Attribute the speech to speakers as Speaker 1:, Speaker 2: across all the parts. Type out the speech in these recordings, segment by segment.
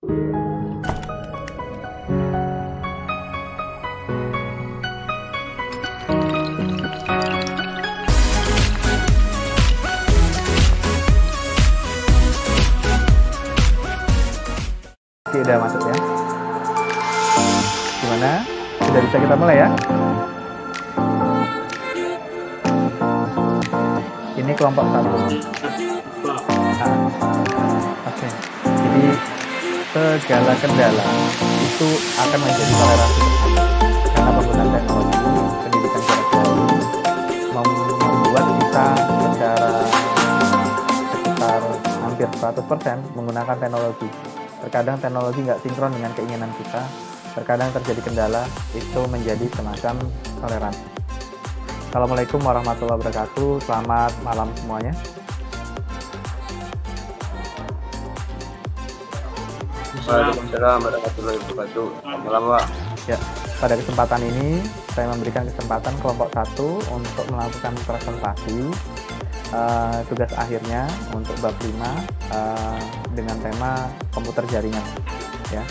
Speaker 1: Oke, udah masuk ya. Gimana? Sudah bisa kita mulai ya? Ini kelompok 1. Oke. Jadi segala kendala itu akan menjadi toleransi bersama. Karena penggunaan teknologi pendidikan jarak jauh membuat kita secara sekitar hampir 100% menggunakan teknologi. Terkadang teknologi nggak sinkron dengan keinginan kita. Terkadang terjadi kendala, itu menjadi semacam toleransi. Assalamualaikum warahmatullahi wabarakatuh. Selamat malam semuanya.
Speaker 2: Waalaikumsalam warahmatullahi wabarakatuh. Selamat malam, Pak.
Speaker 1: Ya, pada kesempatan ini saya memberikan kesempatan kelompok 1 untuk melakukan presentasi tugas akhirnya untuk bab 5 dengan tema komputer jaringan. Ya,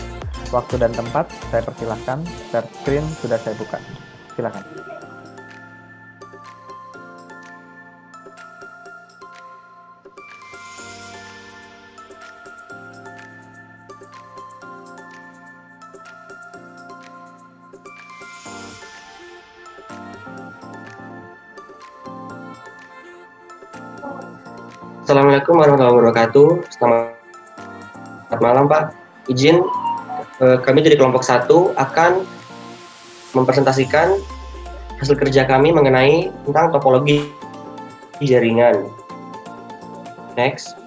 Speaker 1: waktu dan tempat saya persilahkan. Share screen sudah saya buka. Silakan.
Speaker 2: Assalamualaikum warahmatullahi wabarakatuh. Selamat malam, Pak. Izin kami dari kelompok 1 akan mempresentasikan hasil kerja kami mengenai tentang topologi jaringan. Next.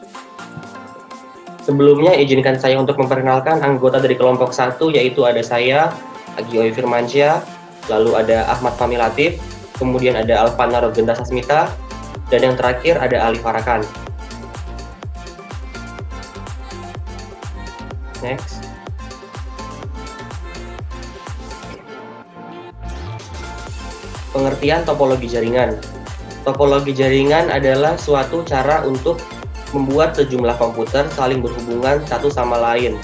Speaker 2: Sebelumnya izinkan saya untuk memperkenalkan anggota dari kelompok 1, yaitu ada saya, Agi Oy Firmansyah, lalu ada Ahmad Fahmi Latif, kemudian ada Alvana Rogenda Sasmita, dan yang terakhir ada Ali Farakan. Next. Pengertian topologi jaringan. Topologi jaringan adalah suatu cara untuk membuat sejumlah komputer saling berhubungan satu sama lain,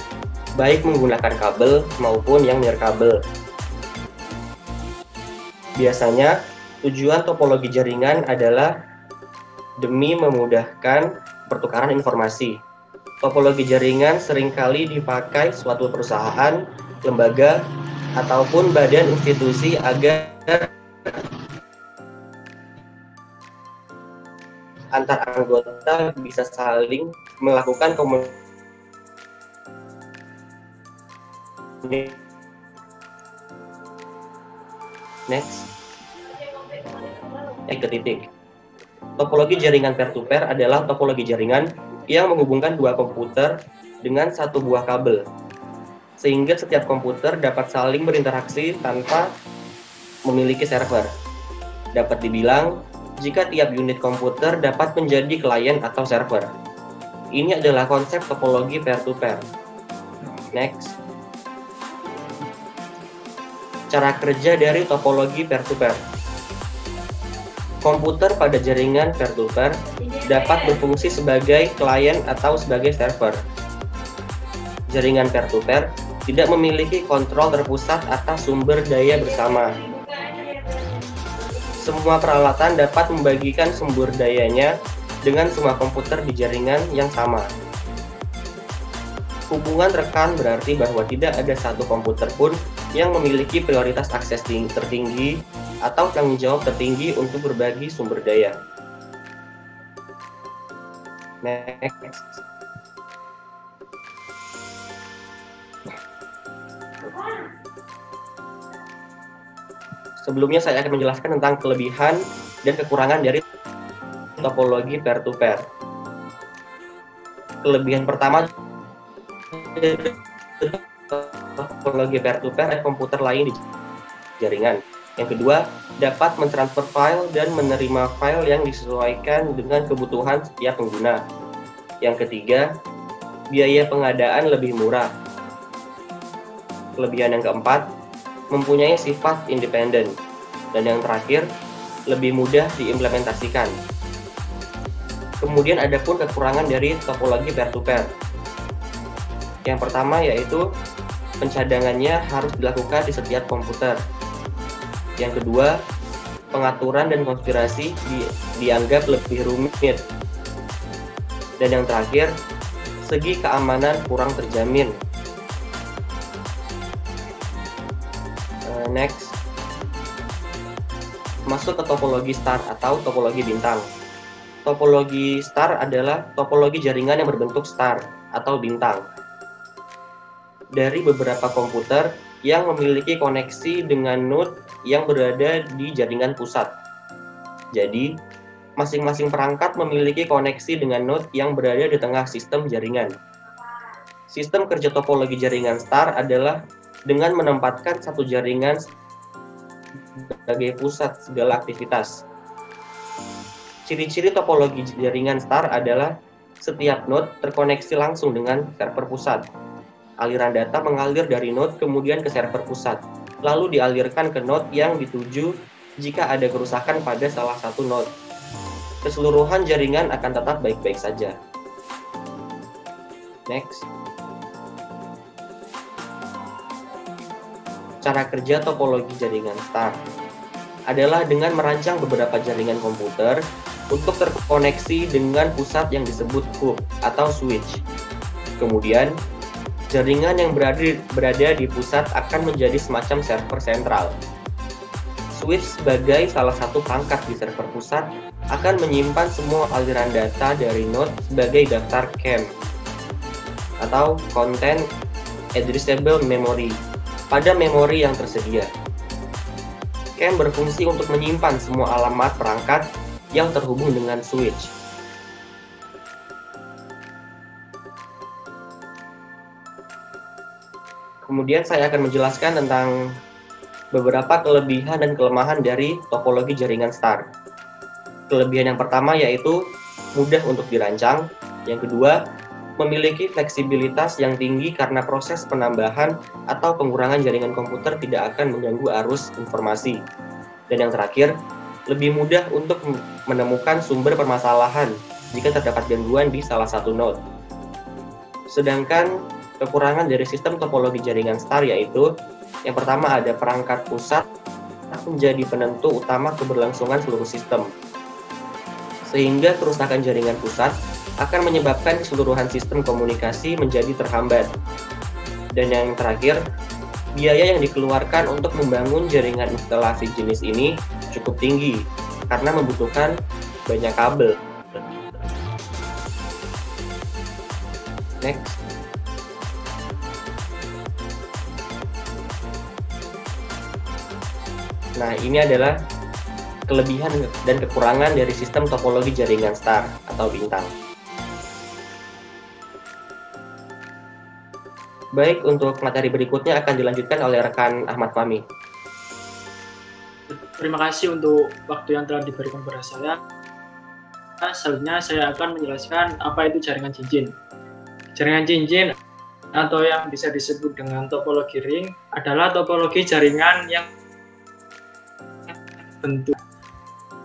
Speaker 2: baik menggunakan kabel maupun yang nirkabel. Biasanya, tujuan topologi jaringan adalah demi memudahkan pertukaran informasi. Topologi jaringan seringkali dipakai suatu perusahaan, lembaga, ataupun badan institusi agar antar anggota bisa saling melakukan komunikasi. Next. Titik. Topologi jaringan peer-to-peer adalah topologi jaringan yang menghubungkan dua komputer dengan satu buah kabel, sehingga setiap komputer dapat saling berinteraksi tanpa memiliki server. Dapat dibilang, jika tiap unit komputer dapat menjadi klien atau server. Ini adalah konsep topologi peer-to-peer. Next. Cara kerja dari topologi peer-to-peer. Komputer pada jaringan peer-to-peer dapat berfungsi sebagai klien atau sebagai server. Jaringan peer-to-peer tidak memiliki kontrol terpusat atas sumber daya bersama. Semua peralatan dapat membagikan sumber dayanya dengan semua komputer di jaringan yang sama. Hubungan rekan berarti bahwa tidak ada satu komputer pun yang memiliki prioritas akses tertinggi atau tanggung jawab tertinggi untuk berbagi sumber daya. Next. Sebelumnya saya akan menjelaskan tentang kelebihan dan kekurangan dari topologi peer-to-peer. Kelebihan pertama dari topologi peer-to-peer komputer lain di jaringan. Yang kedua, dapat mentransfer file dan menerima file yang disesuaikan dengan kebutuhan setiap pengguna. Yang ketiga, biaya pengadaan lebih murah. Kelebihan yang keempat, mempunyai sifat independen. Dan yang terakhir, lebih mudah diimplementasikan. Kemudian ada pun kekurangan dari topologi peer-to-peer. Yang pertama yaitu pencadangannya harus dilakukan di setiap komputer. Yang kedua, pengaturan dan konfigurasi dianggap lebih rumit. Dan yang terakhir, segi keamanan kurang terjamin. Next, masuk ke topologi star atau topologi bintang. Topologi star adalah topologi jaringan yang berbentuk star atau bintang dari beberapa komputer yang memiliki koneksi dengan node yang berada di jaringan pusat. Jadi, masing-masing perangkat memiliki koneksi dengan node yang berada di tengah sistem jaringan. Sistem kerja topologi jaringan star adalah dengan menempatkan satu jaringan sebagai pusat segala aktivitas. Ciri-ciri topologi jaringan star adalah setiap node terkoneksi langsung dengan server pusat. Aliran data mengalir dari node kemudian ke server pusat, lalu dialirkan ke node yang dituju jika ada kerusakan pada salah satu node. Keseluruhan jaringan akan tetap baik-baik saja. Next. Cara kerja topologi jaringan star adalah dengan merancang beberapa jaringan komputer untuk terkoneksi dengan pusat yang disebut hub atau switch. Kemudian, jaringan yang berada di pusat akan menjadi semacam server sentral. Switch sebagai salah satu perangkat di server pusat akan menyimpan semua aliran data dari node sebagai daftar CAM atau Content Addressable Memory pada memori yang tersedia. CAM berfungsi untuk menyimpan semua alamat perangkat yang terhubung dengan switch. Kemudian saya akan menjelaskan tentang beberapa kelebihan dan kelemahan dari topologi jaringan star. Kelebihan yang pertama yaitu mudah untuk dirancang. Yang kedua, memiliki fleksibilitas yang tinggi karena proses penambahan atau pengurangan jaringan komputer tidak akan mengganggu arus informasi. Dan yang terakhir, lebih mudah untuk menemukan sumber permasalahan jika terdapat gangguan di salah satu node. Sedangkan kekurangan dari sistem topologi jaringan star yaitu yang pertama ada perangkat pusat menjadi penentu utama keberlangsungan seluruh sistem. Sehingga kerusakan jaringan pusat akan menyebabkan keseluruhan sistem komunikasi menjadi terhambat. Dan yang terakhir, biaya yang dikeluarkan untuk membangun jaringan instalasi jenis ini cukup tinggi karena membutuhkan banyak kabel. Next. Nah, ini adalah kelebihan dan kekurangan dari sistem topologi jaringan star atau bintang. Baik, untuk materi berikutnya akan dilanjutkan oleh rekan Ahmad Fahmi.
Speaker 3: Terima kasih untuk waktu yang telah diberikan kepada saya. Selanjutnya saya akan menjelaskan apa itu jaringan cincin. Jaringan cincin atau yang bisa disebut dengan topologi ring adalah topologi jaringan yang bentuk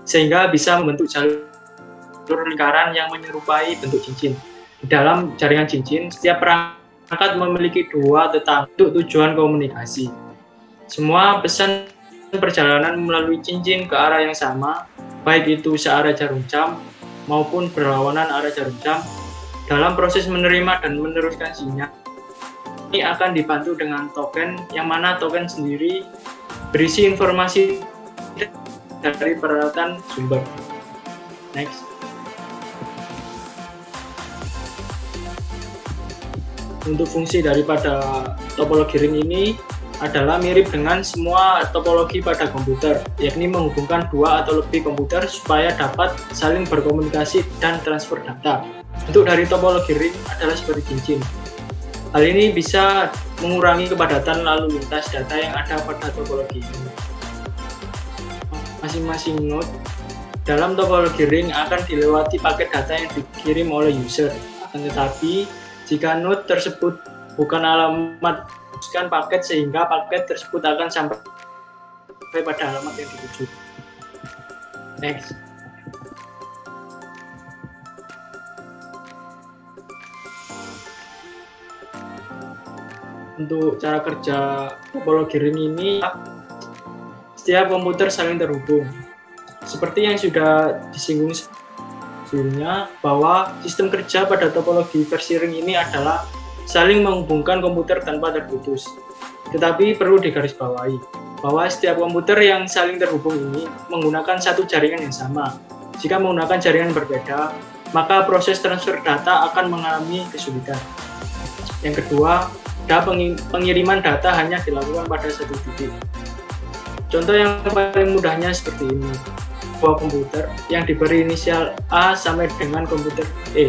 Speaker 3: sehingga bisa membentuk jalur lingkaran yang menyerupai bentuk cincin. Di dalam jaringan cincin, setiap perangkat memiliki dua tetangga untuk tujuan komunikasi. Semua pesan perjalanan melalui cincin ke arah yang sama, baik itu searah jarum jam maupun berlawanan arah jarum jam. Dalam proses menerima dan meneruskan sinyal, ini akan dibantu dengan token, yang mana token sendiri berisi informasi dari peralatan sumber. Next. Untuk fungsi daripada topologi ring ini adalah mirip dengan semua topologi pada komputer, yakni menghubungkan dua atau lebih komputer supaya dapat saling berkomunikasi dan transfer data. Bentuk dari topologi ring adalah seperti cincin. Hal ini bisa mengurangi kepadatan lalu lintas data yang ada pada topologi ini. Masing-masing node dalam topologi ring akan dilewati paket data yang dikirim oleh user. Akan tetapi, jika node tersebut bukan alamat paket, sehingga paket tersebut akan sampai pada alamat yang dituju. Next. untuk cara kerja topologi ring ini, setiap komputer saling terhubung. Seperti yang sudah disinggung sebelumnya, bahwa sistem kerja pada topologi versi ring ini adalah saling menghubungkan komputer tanpa terputus. Tetapi perlu digarisbawahi bahwa setiap komputer yang saling terhubung ini menggunakan satu jaringan yang sama. Jika menggunakan jaringan berbeda, maka proses transfer data akan mengalami kesulitan. Yang kedua, pengiriman data hanya dilakukan pada satu titik. Contoh yang paling mudahnya seperti ini. Sebuah komputer yang diberi inisial A sampai dengan komputer E.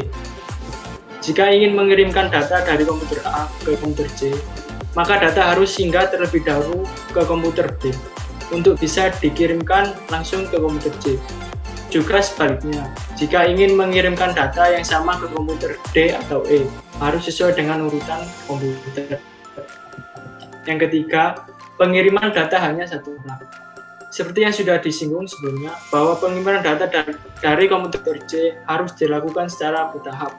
Speaker 3: Jika ingin mengirimkan data dari komputer A ke komputer C, maka data harus singgah terlebih dahulu ke komputer B untuk bisa dikirimkan langsung ke komputer C. Juga sebaliknya, jika ingin mengirimkan data yang sama ke komputer D atau E, harus sesuai dengan urutan komputer. Yang ketiga, pengiriman data hanya satu arah. Seperti yang sudah disinggung sebelumnya, bahwa pengiriman data dari komputer C harus dilakukan secara bertahap.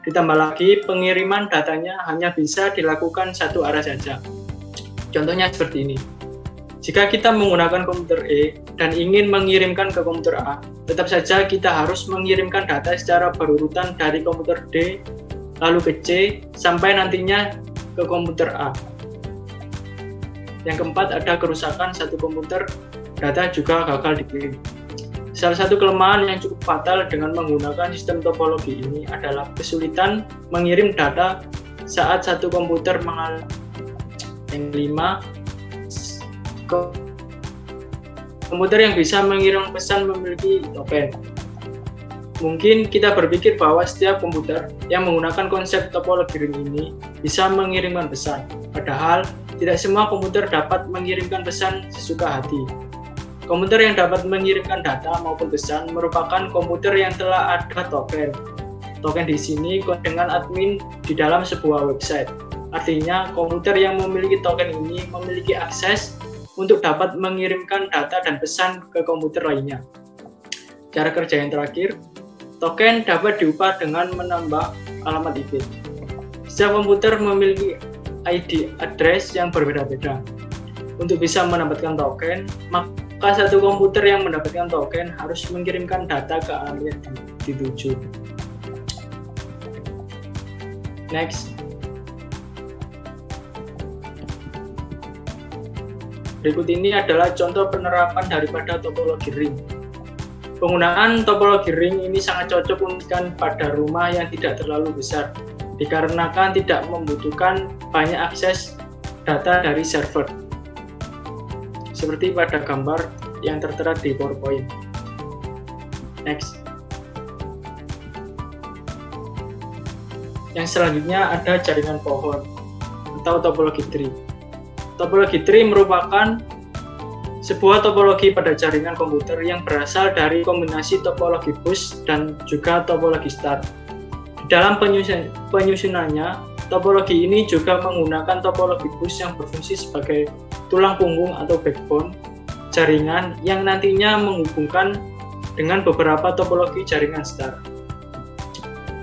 Speaker 3: Ditambah lagi, pengiriman datanya hanya bisa dilakukan satu arah saja. Contohnya seperti ini. Jika kita menggunakan komputer E dan ingin mengirimkan ke komputer A, tetap saja kita harus mengirimkan data secara berurutan dari komputer D, lalu ke C, sampai nantinya ke komputer A. Yang keempat, ada kerusakan satu komputer, data juga gagal dikirim. Salah satu kelemahan yang cukup fatal dengan menggunakan sistem topologi ini adalah kesulitan mengirim data saat satu komputer mengalami. Yang kelima, komputer yang bisa mengirim pesan memiliki token. Mungkin kita berpikir bahwa setiap komputer yang menggunakan konsep topologi ring ini bisa mengirimkan pesan. Padahal, tidak semua komputer dapat mengirimkan pesan sesuka hati. Komputer yang dapat mengirimkan data maupun pesan merupakan komputer yang telah ada token. Token di sini dengan admin di dalam sebuah website. Artinya, komputer yang memiliki token ini memiliki akses untuk dapat mengirimkan data dan pesan ke komputer lainnya. Cara kerja yang terakhir, token dapat diubah dengan menambah alamat IP. Setiap komputer memiliki ID address yang berbeda-beda. Untuk bisa mendapatkan token, maka satu komputer yang mendapatkan token harus mengirimkan data ke alamat yang dituju. Next. Berikut ini adalah contoh penerapan daripada topologi ring. Penggunaan topologi ring ini sangat cocok untuk pada rumah yang tidak terlalu besar, dikarenakan tidak membutuhkan banyak akses data dari server. Seperti pada gambar yang tertera di PowerPoint. Next. Yang selanjutnya ada jaringan pohon atau topologi tree. Topologi tree merupakan sebuah topologi pada jaringan komputer yang berasal dari kombinasi topologi bus dan juga topologi star. Dalam penyusunannya, topologi ini juga menggunakan topologi bus yang berfungsi sebagai tulang punggung atau backbone jaringan yang nantinya menghubungkan dengan beberapa topologi jaringan star.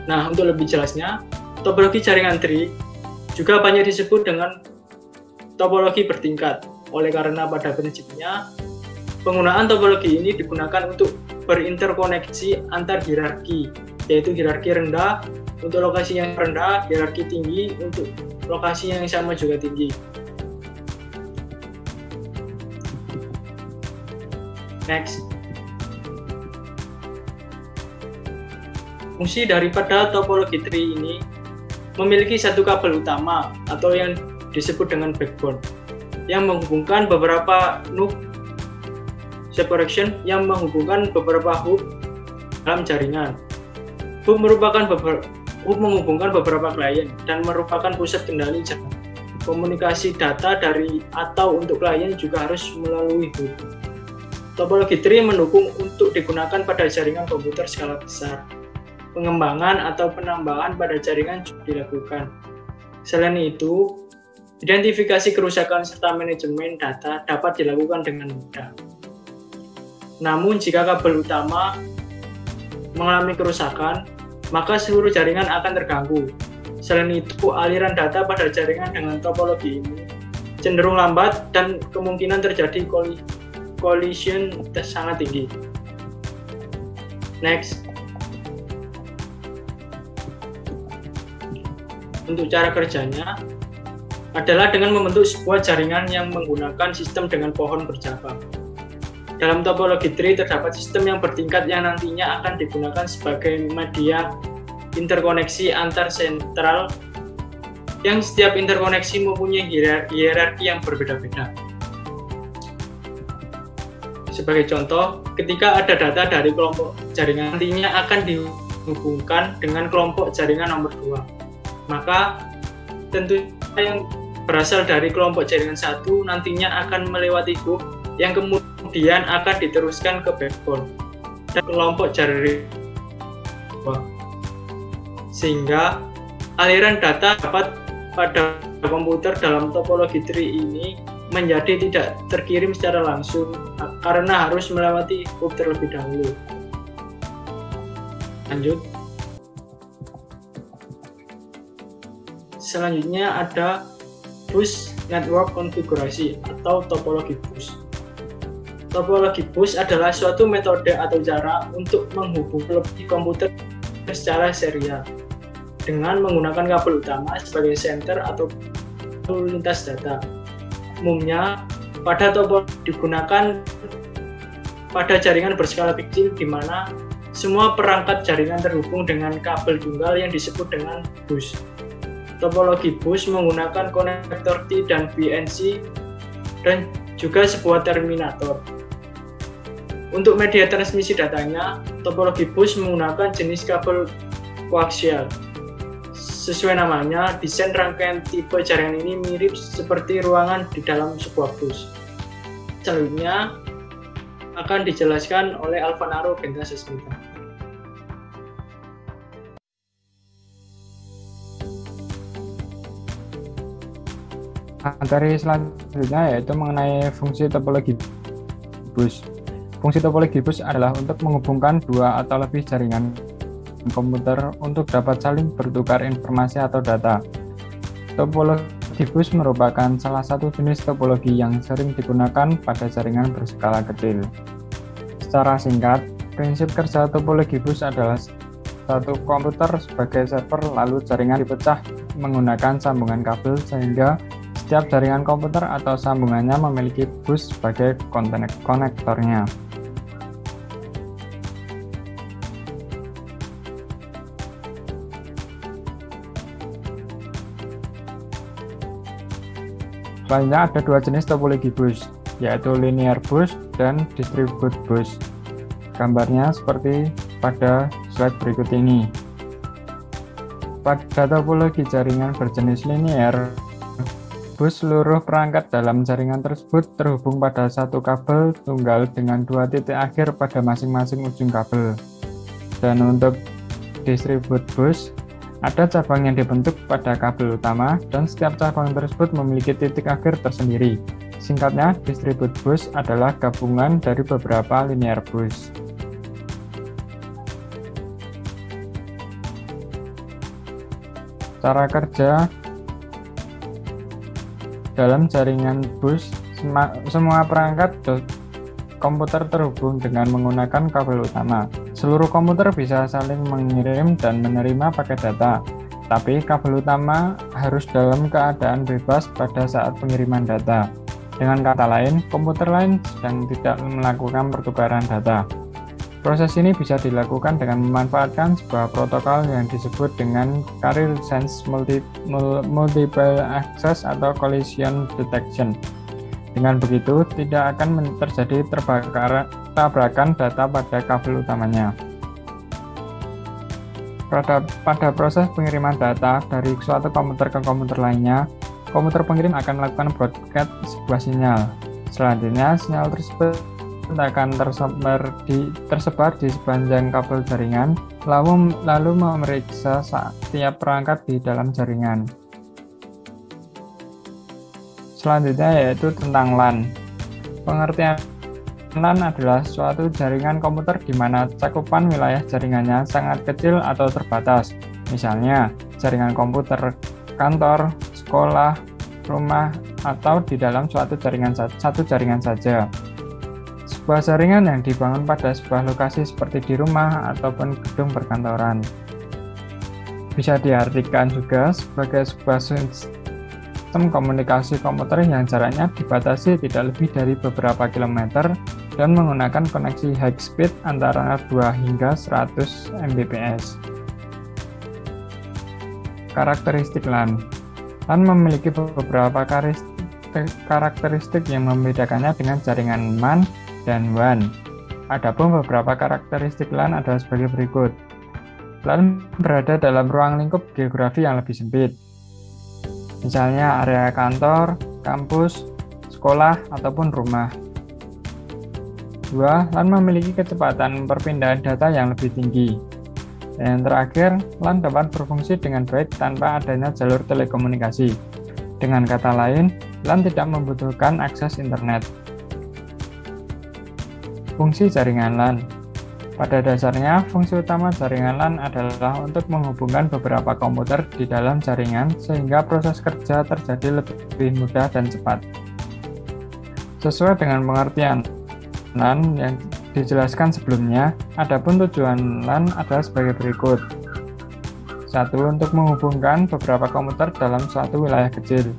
Speaker 3: Nah, untuk lebih jelasnya, topologi jaringan tree juga banyak disebut dengan topologi bertingkat. Oleh karena pada prinsipnya, penggunaan topologi ini digunakan untuk berinterkoneksi antar hierarki, yaitu hierarki rendah untuk lokasi yang rendah, hierarki tinggi untuk lokasi yang sama juga tinggi. Next. Fungsi daripada topologi tree ini memiliki satu kabel utama atau yang disebut dengan backbone yang menghubungkan beberapa node separation yang menghubungkan beberapa hub dalam jaringan. Hub menghubungkan beberapa klien dan merupakan pusat kendali jaringan. Komunikasi data dari atau untuk klien juga harus melalui hub. Topologi tree mendukung untuk digunakan pada jaringan komputer skala besar. Pengembangan atau penambahan pada jaringan juga dilakukan. Selain itu, identifikasi kerusakan serta manajemen data dapat dilakukan dengan mudah. Namun, jika kabel utama mengalami kerusakan, maka seluruh jaringan akan terganggu, Selain itu, aliran data pada jaringan dengan topologi ini cenderung lambat dan kemungkinan terjadi collision sangat tinggi. Next. Untuk cara kerjanya adalah dengan membentuk sebuah jaringan yang menggunakan sistem dengan pohon bercabang. Dalam topologi tree terdapat sistem yang bertingkat yang nantinya akan digunakan sebagai media interkoneksi antar sentral yang setiap interkoneksi mempunyai hierarki yang berbeda-beda. Sebagai contoh, ketika ada data dari kelompok jaringan nantinya akan dihubungkan dengan kelompok jaringan nomor 2. Maka tentu yang berasal dari kelompok jaringan 1 nantinya akan melewati hub yang kemudian akan diteruskan ke backbone dan kelompok jaringan 2. Sehingga aliran data dapat pada komputer dalam topologi tree ini menjadi tidak terkirim secara langsung karena harus melewati hub terlebih dahulu. Lanjut. Selanjutnya ada bus network konfigurasi atau topologi bus. Topologi bus adalah suatu metode atau cara untuk menghubungkan komputer secara serial dengan menggunakan kabel utama sebagai center atau lintas data. Umumnya pada topologi digunakan pada jaringan berskala kecil di mana semua perangkat jaringan terhubung dengan kabel tunggal yang disebut dengan bus. Topologi bus menggunakan konektor T dan BNC dan juga sebuah terminator. Untuk media transmisi datanya, topologi bus menggunakan jenis kabel koaksial. Sesuai namanya, desain rangkaian tipe jaringan ini mirip seperti ruangan di dalam sebuah bus. Selanjutnya akan dijelaskan oleh Alvanaro Genta Sasmita.
Speaker 1: Materi selanjutnya yaitu mengenai fungsi topologi bus. Fungsi topologi bus adalah untuk menghubungkan dua atau lebih jaringan komputer untuk dapat saling bertukar informasi atau data. Topologi bus merupakan salah satu jenis topologi yang sering digunakan pada jaringan berskala kecil. Secara singkat, prinsip kerja topologi bus adalah satu komputer sebagai server, lalu jaringan dipecah menggunakan sambungan kabel sehingga setiap jaringan komputer atau sambungannya memiliki bus sebagai konektornya. Selanjutnya ada dua jenis topologi bus, yaitu linear bus dan distributed bus. Gambarnya seperti pada slide berikut ini. Pada topologi jaringan berjenis linear bus, seluruh perangkat dalam jaringan tersebut terhubung pada satu kabel tunggal dengan dua titik akhir pada masing-masing ujung kabel. Dan untuk distributed bus, ada cabang yang dibentuk pada kabel utama dan setiap cabang tersebut memiliki titik akhir tersendiri. Singkatnya, distributed bus adalah gabungan dari beberapa linear bus. Cara kerja dalam jaringan bus, semua perangkat komputer terhubung dengan menggunakan kabel utama. Seluruh komputer bisa saling mengirim dan menerima paket data, tapi kabel utama harus dalam keadaan bebas pada saat pengiriman data. Dengan kata lain, komputer lain sedang tidak melakukan pertukaran data. Proses ini bisa dilakukan dengan memanfaatkan sebuah protokol yang disebut dengan Carrier Sense Multiple Access atau Collision Detection. Dengan begitu, tidak akan terjadi tabrakan data pada kabel utamanya. Pada proses pengiriman data dari suatu komputer ke komputer lainnya, komputer pengirim akan melakukan broadcast sebuah sinyal. Selanjutnya, sinyal tersebut akan tersebar di sepanjang kabel jaringan, lalu memeriksa setiap perangkat di dalam jaringan. Selanjutnya yaitu tentang LAN. Pengertian LAN adalah suatu jaringan komputer di mana cakupan wilayah jaringannya sangat kecil atau terbatas. Misalnya, jaringan komputer kantor, sekolah, rumah, atau di dalam satu jaringan saja. Sebuah jaringan yang dibangun pada sebuah lokasi seperti di rumah ataupun gedung perkantoran. Bisa diartikan juga sebagai sebuah sistem komunikasi komputer yang jaraknya dibatasi tidak lebih dari beberapa kilometer dan menggunakan koneksi high speed antara 2 hingga 100 Mbps. Karakteristik LAN. LAN memiliki beberapa karakteristik yang membedakannya dengan jaringan MAN dan WAN. Adapun beberapa karakteristik LAN adalah sebagai berikut. LAN berada dalam ruang lingkup geografi yang lebih sempit. Misalnya area kantor, kampus, sekolah, ataupun rumah. 2. LAN memiliki kecepatan perpindahan data yang lebih tinggi. Dan yang terakhir, LAN dapat berfungsi dengan baik tanpa adanya jalur telekomunikasi. Dengan kata lain, LAN tidak membutuhkan akses internet. Fungsi jaringan LAN. Pada dasarnya, fungsi utama jaringan LAN adalah untuk menghubungkan beberapa komputer di dalam jaringan sehingga proses kerja terjadi lebih mudah dan cepat. Sesuai dengan pengertian LAN yang dijelaskan sebelumnya, adapun tujuan LAN adalah sebagai berikut. 1. Untuk menghubungkan beberapa komputer dalam suatu wilayah kecil.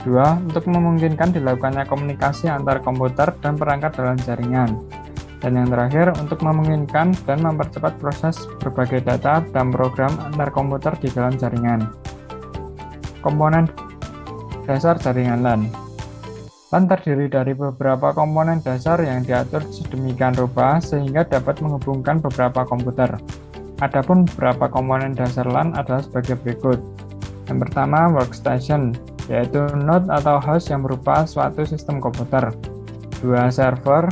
Speaker 1: 2. Untuk memungkinkan dilakukannya komunikasi antar komputer dan perangkat dalam jaringan. Dan yang terakhir, untuk memungkinkan dan mempercepat proses berbagai data dan program antar komputer di dalam jaringan. Komponen dasar jaringan LAN. LAN terdiri dari beberapa komponen dasar yang diatur sedemikian rupa sehingga dapat menghubungkan beberapa komputer. Adapun beberapa komponen dasar LAN adalah sebagai berikut. Yang pertama, workstation, yaitu node atau host yang berupa suatu sistem komputer. 2. Server,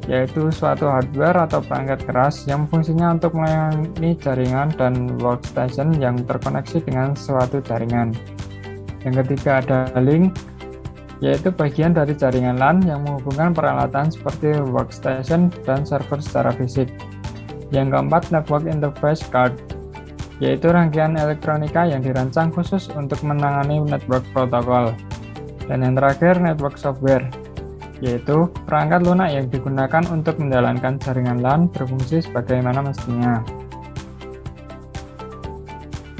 Speaker 1: yaitu suatu hardware atau perangkat keras yang fungsinya untuk melayani jaringan dan workstation yang terkoneksi dengan suatu jaringan. Yang ketiga ada link, yaitu bagian dari jaringan LAN yang menghubungkan peralatan seperti workstation dan server secara fisik. Yang keempat, network interface card, yaitu rangkaian elektronika yang dirancang khusus untuk menangani network protokol. Dan yang terakhir, network software, yaitu perangkat lunak yang digunakan untuk menjalankan jaringan LAN berfungsi sebagaimana mestinya.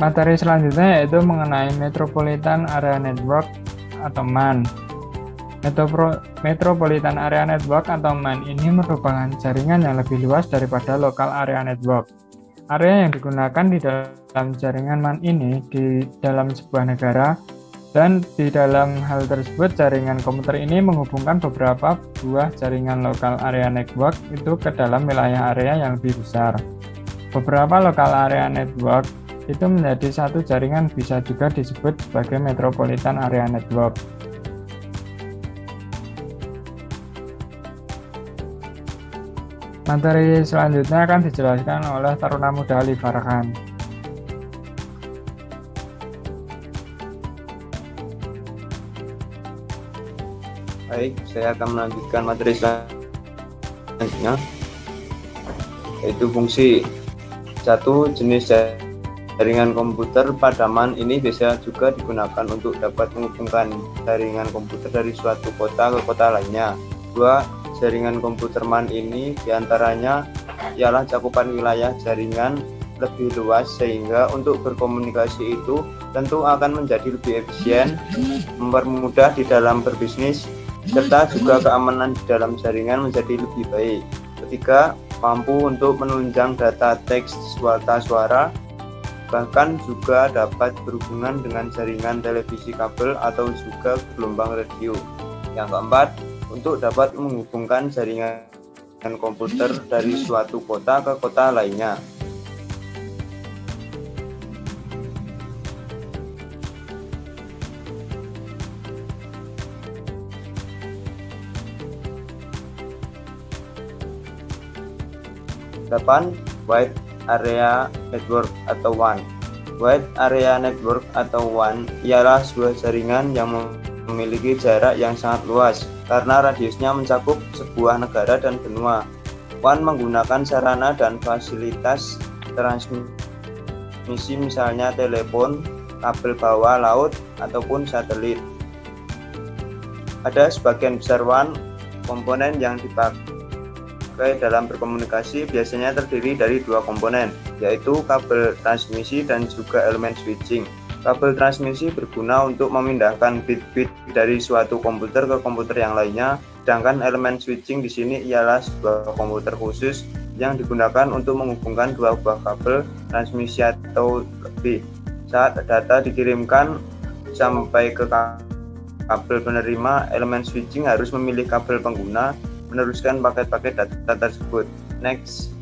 Speaker 1: Materi selanjutnya yaitu mengenai Metropolitan Area Network atau MAN. Metropolitan Area Network atau MAN ini merupakan jaringan yang lebih luas daripada Local Area Network. Area yang digunakan di dalam jaringan MAN ini di dalam sebuah negara, dan di dalam hal tersebut jaringan komputer ini menghubungkan beberapa buah jaringan Local Area Network itu ke dalam wilayah area yang lebih besar. Beberapa Local Area Network itu menjadi satu jaringan bisa juga disebut sebagai Metropolitan Area Network. Materi selanjutnya akan dijelaskan oleh Taruna Muda Ali Farhan.
Speaker 4: Baik, saya akan melanjutkan materi selanjutnya, yaitu fungsi. 1. Jenis jaringan komputer pada MAN ini bisa juga digunakan untuk dapat menghubungkan jaringan komputer dari suatu kota ke kota lainnya. 2. Jaringan komputer MAN ini diantaranya ialah cakupan wilayah jaringan lebih luas sehingga untuk berkomunikasi itu tentu akan menjadi lebih efisien, mempermudah di dalam berbisnis, serta juga keamanan di dalam jaringan menjadi lebih baik. 3. Mampu untuk menunjang data teks serta suara, bahkan juga dapat berhubungan dengan jaringan televisi kabel atau juga gelombang radio. Yang keempat, untuk dapat menghubungkan jaringan komputer dari suatu kota ke kota lainnya. Delapan, Wide Area Network atau WAN. Wide Area Network atau WAN ialah sebuah jaringan yang memiliki jarak yang sangat luas karena radiusnya mencakup sebuah negara dan benua. WAN menggunakan sarana dan fasilitas transmisi misalnya telepon, kabel bawah laut ataupun satelit. Ada sebagian besar WAN komponen yang dipakai dalam berkomunikasi biasanya terdiri dari dua komponen, yaitu kabel transmisi dan juga elemen switching. Kabel transmisi berguna untuk memindahkan bit-bit dari suatu komputer ke komputer yang lainnya, sedangkan elemen switching di sini ialah sebuah komputer khusus yang digunakan untuk menghubungkan dua buah kabel transmisi atau lebih. Saat data dikirimkan sampai ke kabel penerima, elemen switching harus memilih kabel pengguna meneruskan paket-paket data tersebut. Next.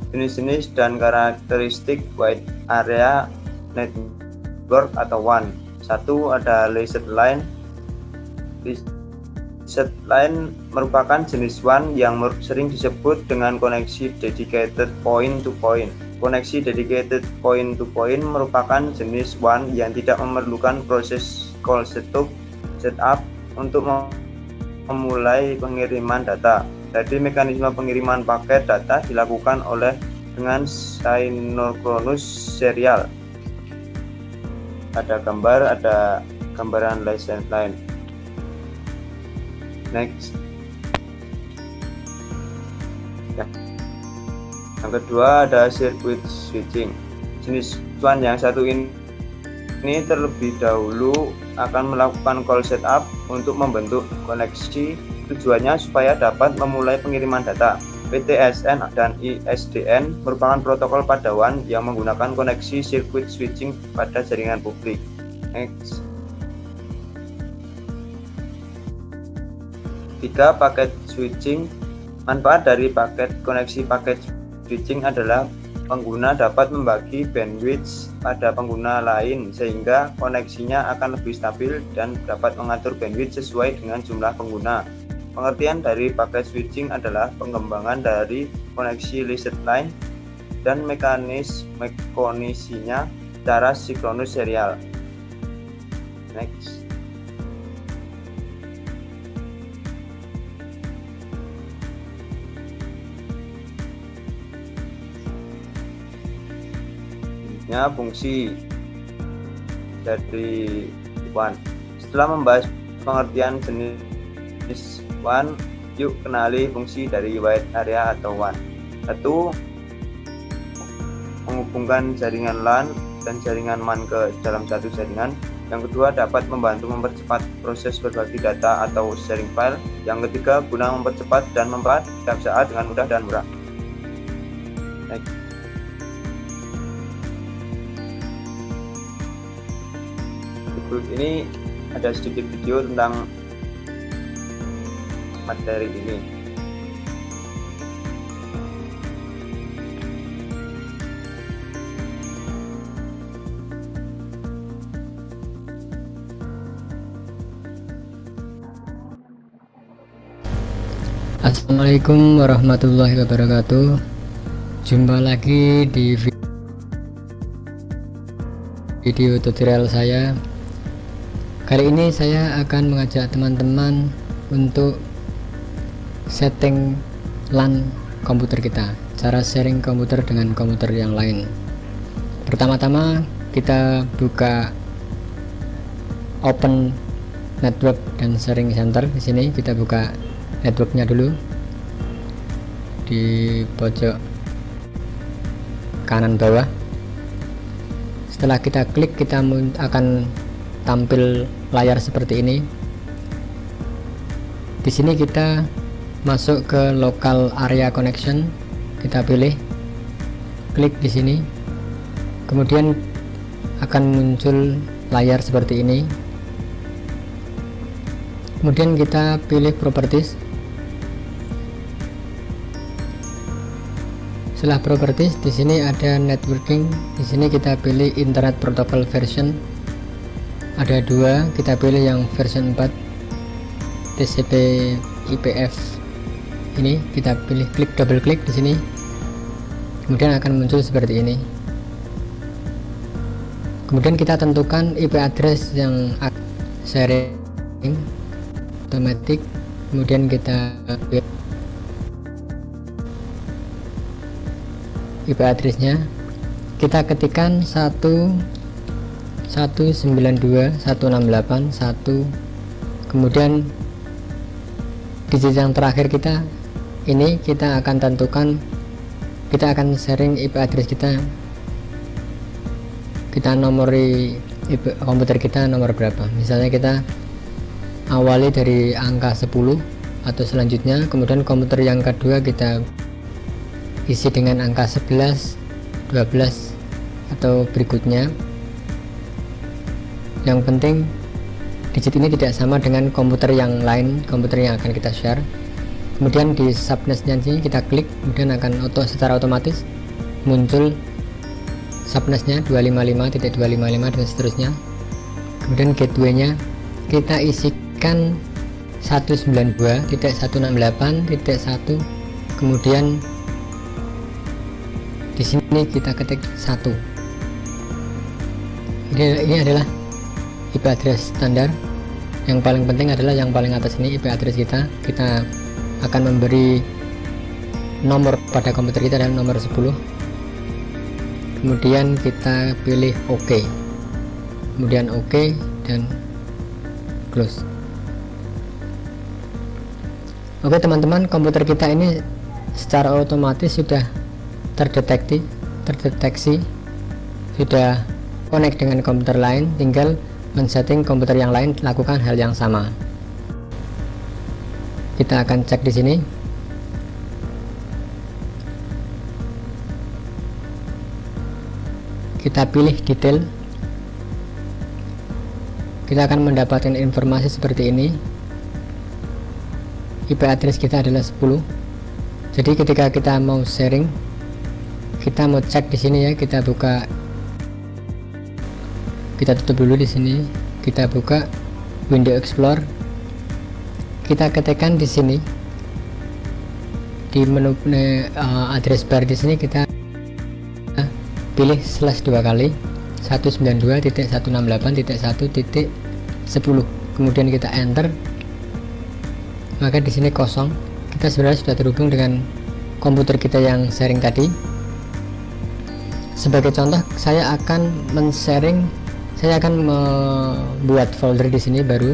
Speaker 4: Jenis-jenis dan karakteristik wide area network atau WAN. Satu, ada licensed line. Licensed line merupakan jenis WAN yang sering disebut dengan koneksi dedicated point to point. Koneksi dedicated point to point merupakan jenis WAN yang tidak memerlukan proses call setup untuk memulai pengiriman data. Jadi mekanisme pengiriman paket data dilakukan dengan sinkronus serial. Ada gambaran license line. Next. Yang kedua ada circuit switching. Jenis WAN yang satu ini terlebih dahulu akan melakukan call setup untuk membentuk koneksi. Tujuannya supaya dapat memulai pengiriman data. PTSN dan ISDN merupakan protokol pada WAN yang menggunakan koneksi circuit switching pada jaringan publik. Next. 3. Paket switching. Manfaat dari koneksi paket switching adalah pengguna dapat membagi bandwidth pada pengguna lain sehingga koneksinya akan lebih stabil dan dapat mengatur bandwidth sesuai dengan jumlah pengguna. Pengertian dari paket switching adalah pengembangan dari koneksi licensed line dan mekanismenya secara sinkronus serial. Next. Fungsi dari WAN. Setelah membahas pengertian jenis WAN, yuk kenali fungsi dari wide area atau WAN. 1. Menghubungkan jaringan LAN dan jaringan MAN ke dalam satu jaringan. Yang kedua, dapat membantu mempercepat proses berbagi data atau sharing file. Yang ketiga, guna mempercepat dan mempercepat setiap saat dengan mudah dan murah. Next. Berikut ini ada sedikit video tentang materi ini.
Speaker 5: Assalamualaikum warahmatullahi wabarakatuh. Jumpa lagi di video tutorial saya. Kali ini saya akan mengajak teman-teman untuk setting LAN komputer kita, cara sharing komputer dengan komputer yang lain. Pertama-tama kita buka Open Network dan Sharing Center. Di sini kita buka networknya dulu di pojok kanan bawah. Setelah kita klik, kita akan tampil layar seperti ini. Di sini kita masuk ke local area connection, kita pilih, klik di sini, kemudian akan muncul layar seperti ini. Kemudian kita pilih properties. Setelah properties, di sini ada networking. Di sini kita pilih internet protocol version. Ada dua, kita pilih yang version 4 TCP IPF. Ini kita pilih, double klik di sini, kemudian akan muncul seperti ini. Kemudian kita tentukan IP address yang sharing otomatis. Kemudian kita pilih IP addressnya. kita ketikkan 192.168.1, kemudian digit yang terakhir kita ini kita akan tentukan, kita akan sharing IP address kita nomori IP komputer kita nomor berapa. Misalnya kita awali dari angka 10 atau selanjutnya, kemudian komputer yang kedua kita isi dengan angka 11, 12 atau berikutnya. Yang penting digit ini tidak sama dengan komputer yang lain, komputer yang akan kita share. Kemudian di subnetnya sini kita klik, kemudian akan secara otomatis muncul subnetnya 255.255 dan seterusnya. Kemudian gateway-nya kita isikan 192.168.1, kemudian di sini kita ketik 1. Ini adalah IP address standar. Yang paling penting adalah yang paling atas ini IP address kita. Kita akan memberi nomor pada komputer kita adalah nomor 10. Kemudian kita pilih OK, kemudian OK dan close. Oke teman-teman, komputer kita ini secara otomatis sudah terdeteksi, sudah connect dengan komputer lain, tinggal men-setting komputer yang lain lakukan hal yang sama. Kita akan cek di sini. Kita pilih detail. Kita akan mendapatkan informasi seperti ini. IP address kita adalah 10. Jadi ketika kita mau sharing, kita mau cek di sini ya, kita buka, kita tutup dulu di sini, kita buka Window Explorer, kita ketikkan di sini di menu address bar di sini, kita pilih slash 2 kali 192.168.1.10, kemudian kita enter, maka di sini kosong. Kita sebenarnya sudah terhubung dengan komputer kita yang sharing tadi. Sebagai contoh, saya akan membuat folder di sini baru.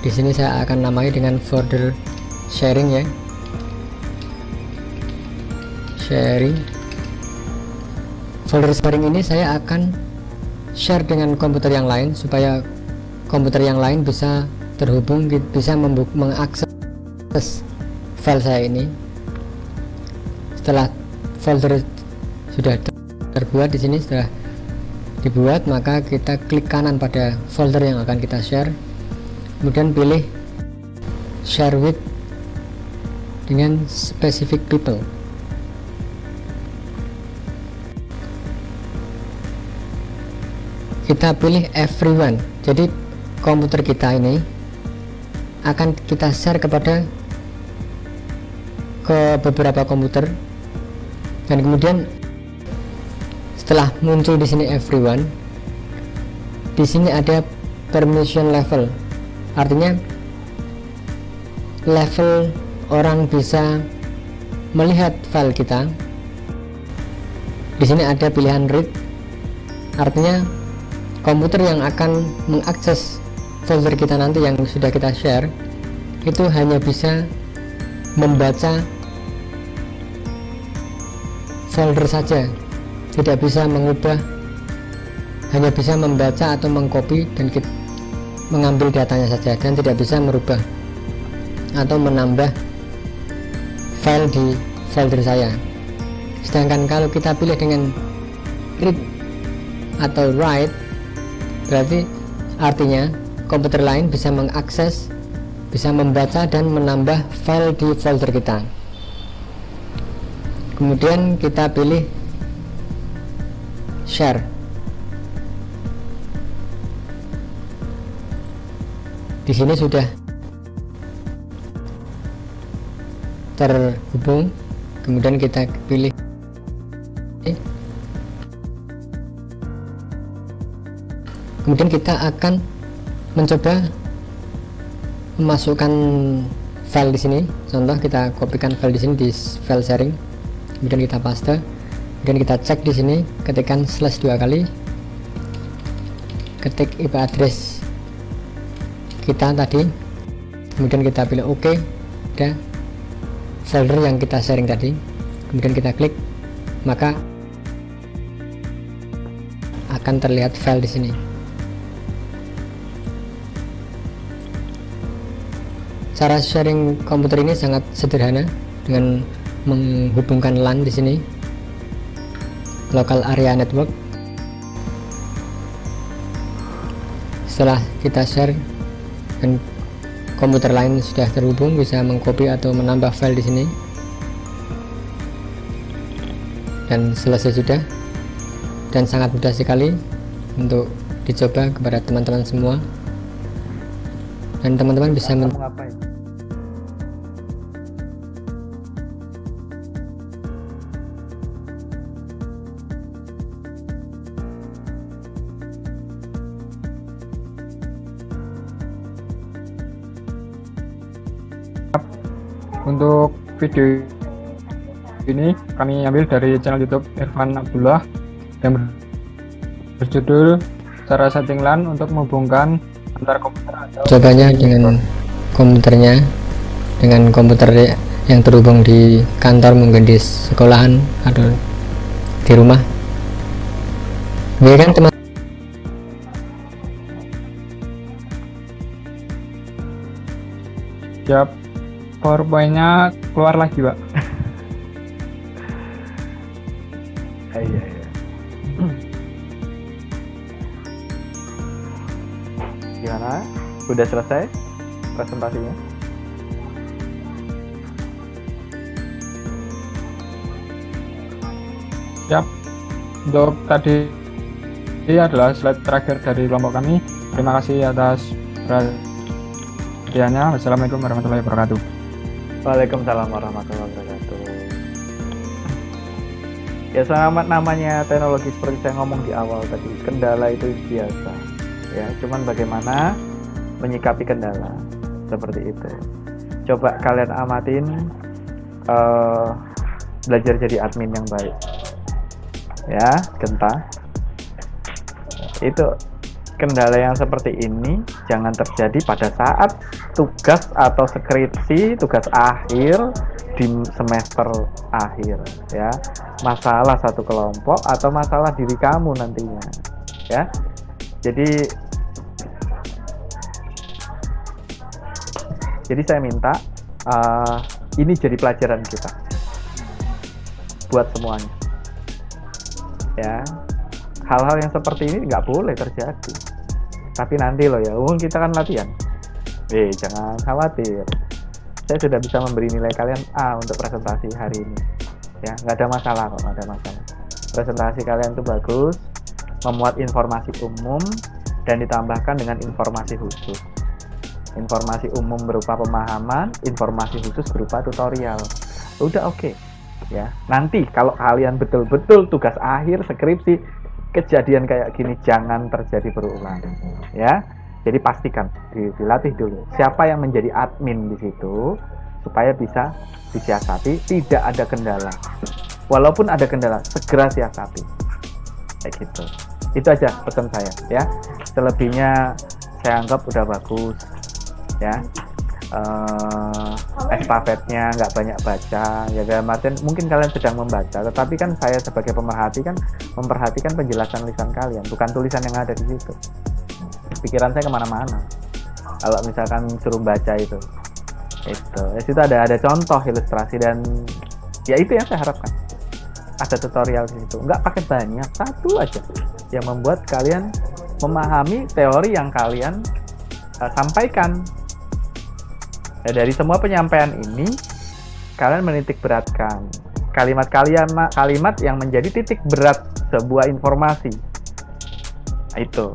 Speaker 5: Di sini saya akan namai dengan folder sharing ya. Sharing. Folder sharing ini saya akan share dengan komputer yang lain supaya komputer yang lain bisa terhubung, bisa mengakses file saya ini. Setelah folder sudah terbuat di sini, sudah dibuat, maka kita klik kanan pada folder yang akan kita share, kemudian pilih share with dengan specific people. Kita pilih everyone, jadi komputer kita ini akan kita share ke beberapa komputer, dan kemudian setelah muncul di sini everyone, di sini ada permission level, artinya level orang bisa melihat file kita. Di sini ada pilihan read, artinya komputer yang akan mengakses folder kita nanti yang sudah kita share itu hanya bisa membaca folder saja, tidak bisa mengubah, hanya bisa membaca atau mengcopy dan mengambil datanya saja, dan tidak bisa merubah atau menambah file di folder saya. Sedangkan kalau kita pilih dengan read atau write, berarti artinya komputer lain bisa mengakses, bisa membaca dan menambah file di folder kita. Kemudian kita pilih share. Di sini sudah terhubung, kemudian kita pilih kemudian kita akan mencoba memasukkan file di sini. Contoh, kita kopikan file di sini di file sharing, kemudian kita paste. Kemudian kita cek di sini, ketikkan slash 2 kali, ketik IP address kita tadi, kemudian kita pilih OK, ada folder yang kita sharing tadi, kemudian kita klik, maka akan terlihat file di sini. Cara sharing komputer ini sangat sederhana dengan menghubungkan LAN di sini, local area network. Setelah kita share dan komputer lain sudah terhubung, bisa mengcopy atau menambah file di sini. Dan selesai sudah. Dan sangat mudah sekali untuk dicoba kepada teman-teman semua. Dan teman-teman bisa
Speaker 1: Kamu ngapain? Untuk video ini kami ambil dari channel YouTube Irfan Abdullah yang berjudul cara setting LAN untuk menghubungkan antar komputer atau
Speaker 5: cobanya dengan komputernya, dengan komputer yang terhubung di kantor, mungkin di sekolahan atau di rumah. Ini kan teman.
Speaker 1: Siap. PowerPoint-nya keluar lagi, Pak. Iya. Gimana? Sudah selesai presentasinya? Siap. Untuk tadi ini adalah slide terakhir dari kelompok kami. Terima kasih atas perhatiannya. Wassalamualaikum warahmatullahi wabarakatuh. Waalaikumsalam warahmatullahi wabarakatuh. Ya, selamat namanya teknologi seperti saya ngomong di awal tadi, kendala itu biasa. Ya, cuman bagaimana menyikapi kendala seperti itu. Coba kalian amatin, belajar jadi admin yang baik. Ya, genta. Itu kendala yang seperti ini jangan terjadi pada saat tugas atau skripsi, tugas akhir di semester akhir, ya. Masalah satu kelompok atau masalah diri kamu nantinya, ya. Jadi saya minta ini jadi pelajaran kita buat semuanya, ya. Hal-hal yang seperti ini nggak boleh terjadi. Tapi nanti loh ya, kita kan latihan. Jangan khawatir. Saya sudah bisa memberi nilai kalian A untuk presentasi hari ini. Ya, nggak ada masalah kok, nggak ada masalah. Presentasi kalian tuh bagus, memuat informasi umum dan ditambahkan dengan informasi khusus. Informasi umum berupa pemahaman, informasi khusus berupa tutorial. Udah oke. Ya, nanti kalau kalian betul-betul tugas akhir skripsi kejadian kayak gini jangan terjadi berulang, ya. Jadi pastikan dilatih dulu siapa yang menjadi admin di situ supaya bisa disiasati, tidak ada kendala. Walaupun ada kendala, segera siasati. Kayak gitu. Itu aja pesan saya, ya. Selebihnya saya anggap udah bagus, ya. Estafetnya nggak banyak baca, ya, dalam artian mungkin kalian sedang membaca, tetapi kan saya sebagai pemerhati kan memperhatikan penjelasan lisan kalian, bukan tulisan yang ada di situ. Pikiran saya kemana-mana kalau misalkan suruh baca itu. Ya, situ ada contoh ilustrasi dan ya itu yang saya harapkan. Ada tutorial di situ, nggak pakai banyak, satu aja yang membuat kalian memahami teori yang kalian sampaikan. Ya, dari semua penyampaian ini kalian menitik beratkan kalimat yang menjadi titik berat sebuah informasi. Nah, itu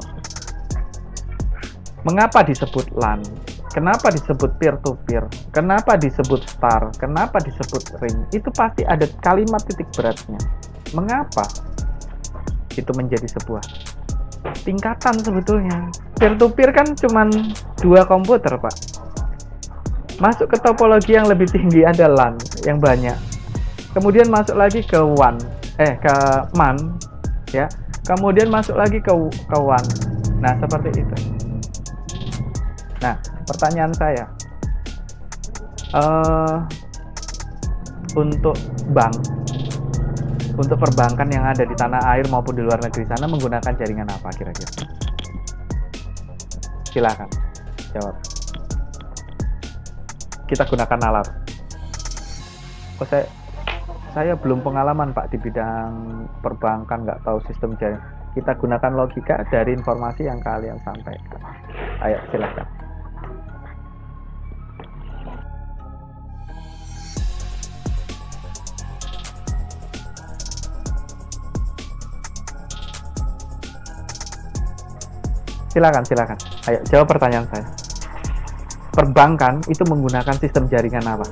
Speaker 1: mengapa disebut LAN, kenapa disebut peer-to-peer, kenapa disebut star, kenapa disebut ring, itu pasti ada kalimat titik beratnya. Mengapa itu menjadi sebuah tingkatan sebetulnya. Peer-to-peer kan cuman 2 komputer, Pak. Masuk ke topologi yang lebih tinggi ada LAN yang banyak. Kemudian masuk lagi ke WAN, ke MAN ya, kemudian masuk lagi ke WAN. Nah, seperti itu. Nah, pertanyaan saya, untuk bank, untuk perbankan yang ada di tanah air maupun di luar negeri sana menggunakan jaringan apa kira-kira? Silakan jawab. Kita gunakan nalar. Oh, saya belum pengalaman Pak di bidang perbankan, nggak tahu sistem jaringan. Kita gunakan logika dari informasi yang kalian sampaikan. Ayo silakan. Silakan. Ayo jawab pertanyaan saya. Perbankan itu menggunakan sistem jaringan apa?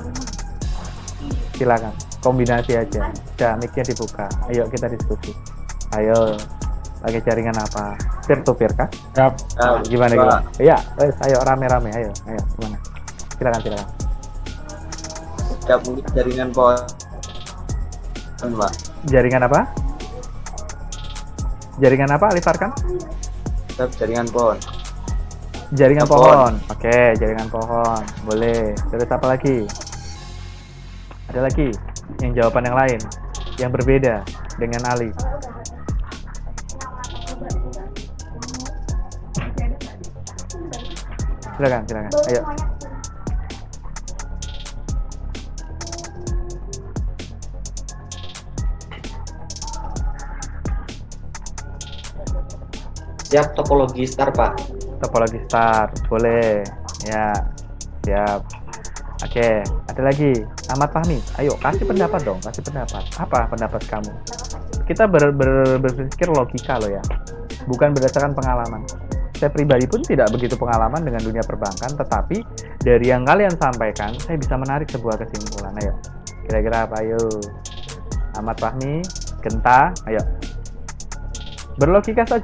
Speaker 1: Silakan. Kombinasi aja. Udah, mic-nya dibuka. Ayo kita diskusi. Ayo, pakai jaringan apa? Peer to peer kah?
Speaker 4: Yap.
Speaker 1: Gimana? Iya, ayo rame-rame. Ayo, gimana? Silakan.
Speaker 4: Setiap mungkin jaringan pohon, Pak.
Speaker 1: Jaringan apa? Jaringan apa, Alifarkan?
Speaker 4: Setiap jaringan pohon.
Speaker 1: Jaringan pohon. Oke, jaringan pohon. Boleh. Terus apa lagi? Ada lagi yang jawaban yang lain yang berbeda dengan Ali. Silakan. Ayo.
Speaker 2: Siap, topologi star, Pak.
Speaker 1: Topologi star, boleh. Ya, siap. Oke, ada lagi. Ahmad Fahmi, ayo kasih pendapat dong, kasih pendapat. Apa pendapat kamu? Kita berpikir logika loh ya, bukan berdasarkan pengalaman. Saya pribadi pun tidak begitu pengalaman dengan dunia perbankan, tetapi dari yang kalian sampaikan, saya bisa menarik sebuah kesimpulan. Ayo, kira-kira apa? Ayo, Ahmad Fahmi, Genta, ayo. Berlogika saja.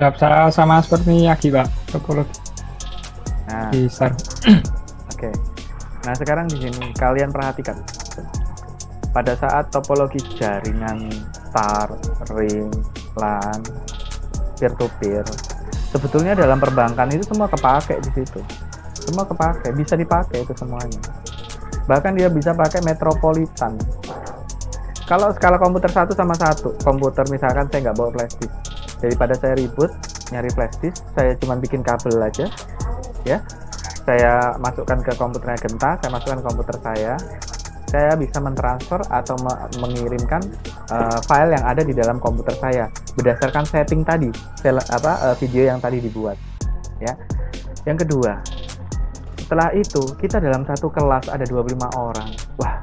Speaker 6: Jawab saya sama seperti Yagi, Pak. Topologi.
Speaker 1: Nah,
Speaker 6: Bisa.
Speaker 1: Oke. Nah, sekarang di sini kalian perhatikan. Pada saat topologi jaringan star, ring, LAN, peer to peer, sebetulnya dalam perbankan itu semua kepake di situ. Semua kepake, bisa dipakai itu semuanya. Bahkan dia bisa pakai metropolitan. Kalau skala komputer 1 sama 1, komputer misalkan saya nggak bawa flash disk, daripada saya ribut nyari flash disk, saya cuma bikin kabel aja, ya. Saya masukkan ke komputernya Genta, saya masukkan ke komputer saya bisa mentransfer atau mengirimkan file yang ada di dalam komputer saya berdasarkan setting tadi, video yang tadi dibuat, ya. Yang kedua, setelah itu kita dalam satu kelas ada 25 orang. Wah,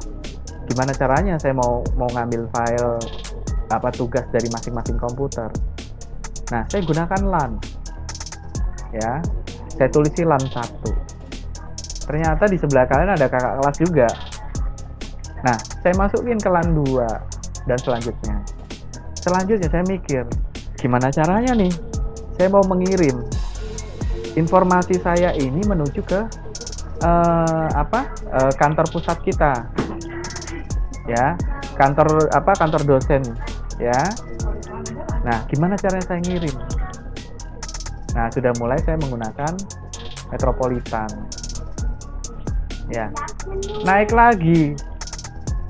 Speaker 1: gimana caranya saya mau ngambil file tugas dari masing-masing komputer? Nah, saya gunakan LAN, ya. Saya tulisi LAN 1. Ternyata di sebelah kalian ada kakak kelas juga. Nah, saya masukin ke LAN 2 dan selanjutnya saya mikir, gimana caranya nih? Saya mau mengirim informasi saya ini menuju ke kantor pusat kita, ya, kantor dosen, ya. Nah, gimana caranya saya ngirim? Nah, sudah mulai saya menggunakan metropolitan, ya. Naik lagi.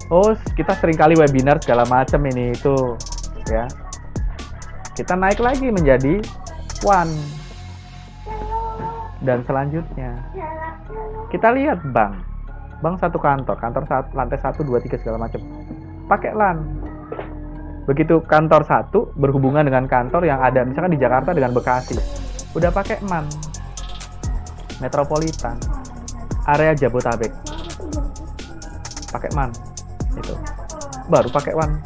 Speaker 1: Oh, kita seringkali webinar segala macam ini itu, ya. Kita naik lagi menjadi WAN. Dan selanjutnya kita lihat bank satu kantor lantai 1, 2, 3 segala macam pakai LAN. Begitu kantor 1 berhubungan dengan kantor yang ada misalkan di Jakarta dengan Bekasi, udah pakai MAN, metropolitan, area Jabotabek pakai MAN, itu baru pakai WAN.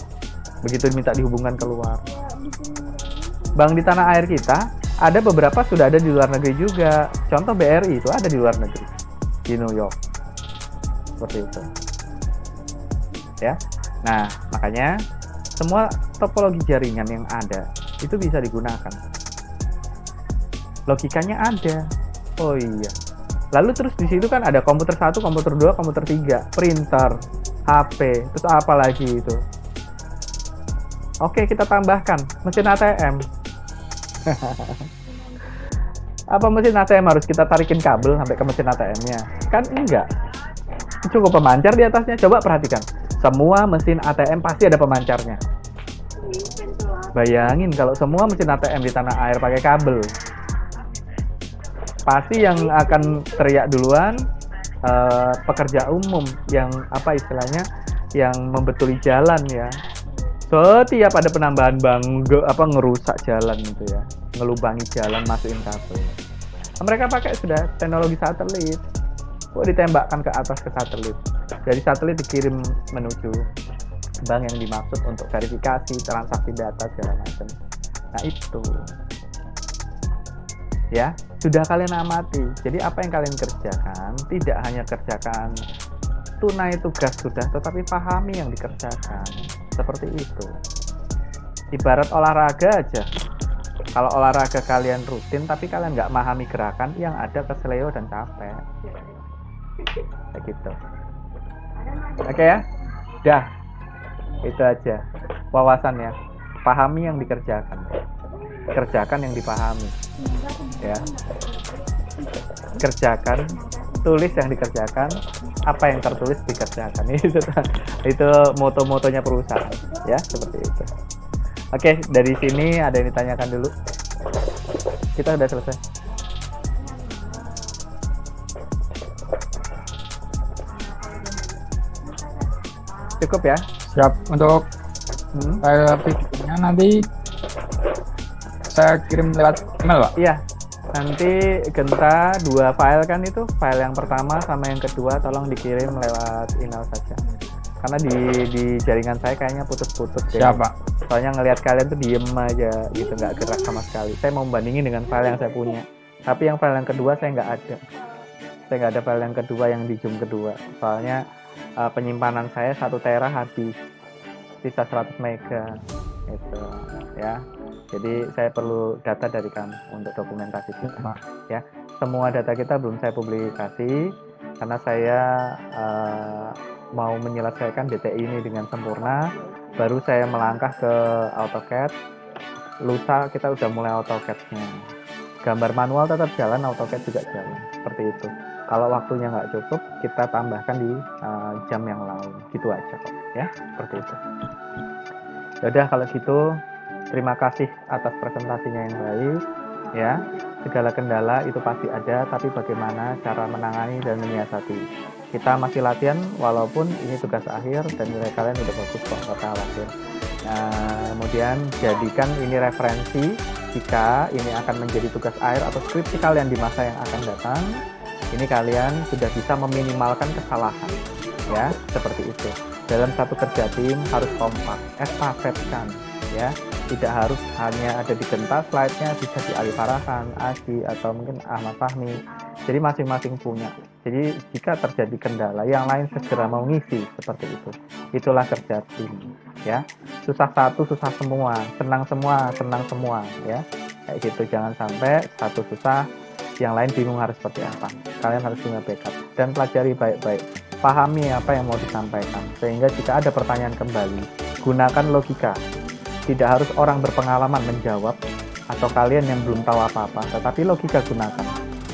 Speaker 1: Begitu diminta dihubungkan keluar. Bank di tanah air kita ada beberapa sudah ada di luar negeri juga. Contoh BRI itu ada di luar negeri. di New York. Seperti itu. Ya. Nah, makanya semua topologi jaringan yang ada itu bisa digunakan. Logikanya ada. Oh iya. Lalu terus di situ kan ada komputer 1, komputer 2, komputer 3, printer, HP, terus apa lagi itu? Oke, kita tambahkan mesin ATM. Apa mesin ATM harus kita tarikin kabel sampai ke mesin ATM-nya? Kan enggak. Cukup pemancar di atasnya. Coba perhatikan. Semua mesin ATM pasti ada pemancarnya. Bayangin kalau semua mesin ATM di tanah air pakai kabel. Pasti yang akan teriak duluan pekerja umum yang apa istilahnya, yang membetuli jalan ya. Setiap ada penambahan ngerusak jalan gitu ya, ngelubangi jalan, masukin kabel. Mereka pakai sudah teknologi satelit. Ditembakkan ke atas ke satelit. Dari satelit dikirim menuju bank yang dimaksud untuk verifikasi transaksi data segala macam. Nah itu. Ya, sudah kalian amati. Jadi apa yang kalian kerjakan tidak hanya kerjakan tunai tugas sudah, tetapi pahami yang dikerjakan. Seperti itu. Ibarat olahraga aja. Kalau olahraga kalian rutin tapi kalian nggak memahami gerakan, yang ada keseleo dan capek. Kayak gitu. Oke ya? Dah. Itu aja wawasannya. Pahami yang dikerjakan. Kerjakan yang dipahami. Ya. Kerjakan, tulis yang dikerjakan, apa yang tertulis dikerjakan. Itu moto-motonya perusahaan, ya, seperti itu. Oke, dari sini ada yang ditanyakan dulu. Kita sudah selesai. Cukup ya?
Speaker 6: Siap. Untuk file videonya nanti saya kirim lewat email, Pak?
Speaker 1: Iya. Nanti Genta 2 file kan itu, file yang pertama sama yang kedua tolong dikirim lewat email saja. Karena di jaringan saya kayaknya putus-putus deh.
Speaker 6: Siap, Pak.
Speaker 1: Soalnya ngelihat kalian tuh diem aja gitu, nggak gerak sama sekali. Saya mau bandingin dengan file yang saya punya. Tapi yang file yang kedua saya nggak ada. Saya nggak ada file yang kedua yang di Zoom kedua. Soalnya penyimpanan saya 1 tera habis, sisa 100 mega itu ya. Jadi saya perlu data dari kamu untuk dokumentasi kita ya. Semua data kita belum saya publikasi karena saya mau menyelesaikan DTI ini dengan sempurna. Baru saya melangkah ke AutoCAD. Lusa kita udah mulai AutoCAD-nya. Gambar manual tetap jalan, AutoCAD juga jalan. Seperti itu. Kalau waktunya nggak cukup, kita tambahkan di jam yang lain. Gitu aja kok, ya. Seperti itu. Yaudah kalau gitu, terima kasih atas presentasinya yang baik, ya. Segala kendala itu pasti ada, tapi bagaimana cara menangani dan menyiasati. Kita masih latihan, walaupun ini tugas akhir dan nilai kalian udah bagus kok, nggak usah khawatir. Kemudian jadikan ini referensi jika ini akan menjadi tugas akhir atau skripsi kalian di masa yang akan datang. Ini kalian sudah bisa meminimalkan kesalahan, ya, seperti itu. Dalam satu kerja tim harus kompak, estafetkan, ya. Tidak harus hanya ada di Genta, slide-nya bisa di Ali Farhan, Adi, atau mungkin Ahmad Fahmi. Jadi masing-masing punya. Jadi jika terjadi kendala, yang lain segera mau ngisi, seperti itu. Itulah kerja tim, ya. Susah satu, susah semua. Senang semua, senang semua, ya. Kayak gitu, jangan sampai satu susah, yang lain bingung harus seperti apa. Kalian harus punya backup dan pelajari baik-baik. Pahami apa yang mau disampaikan. Sehingga jika ada pertanyaan kembali, gunakan logika. Tidak harus orang berpengalaman menjawab atau kalian yang belum tahu apa-apa, tetapi logika gunakan.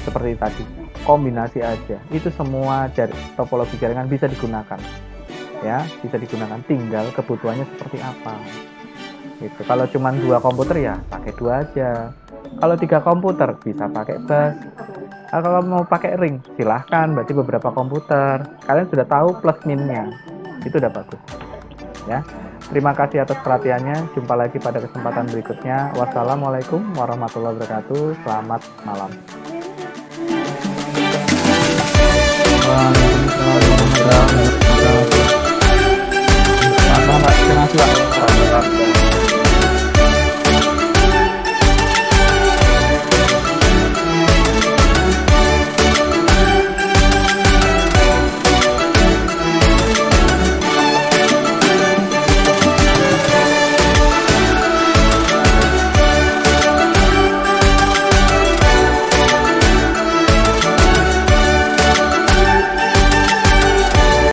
Speaker 1: Seperti tadi, kombinasi aja. Itu semua topologi jaringan bisa digunakan. Ya, bisa digunakan. Tinggal kebutuhannya seperti apa. Gitu. Kalau cuma 2 komputer ya pakai 2 aja. Kalau 3 komputer bisa pakai bus. Kalau mau pakai ring silahkan, berarti beberapa komputer. Kalian sudah tahu plus minnya. Itu udah bagus. Ya. Terima kasih atas perhatiannya. Jumpa lagi pada kesempatan berikutnya. Wassalamualaikum warahmatullahi wabarakatuh. Selamat malam.
Speaker 6: Waalaikumsalam warahmatullahi wabarakatuh. Terima kasih, Pak.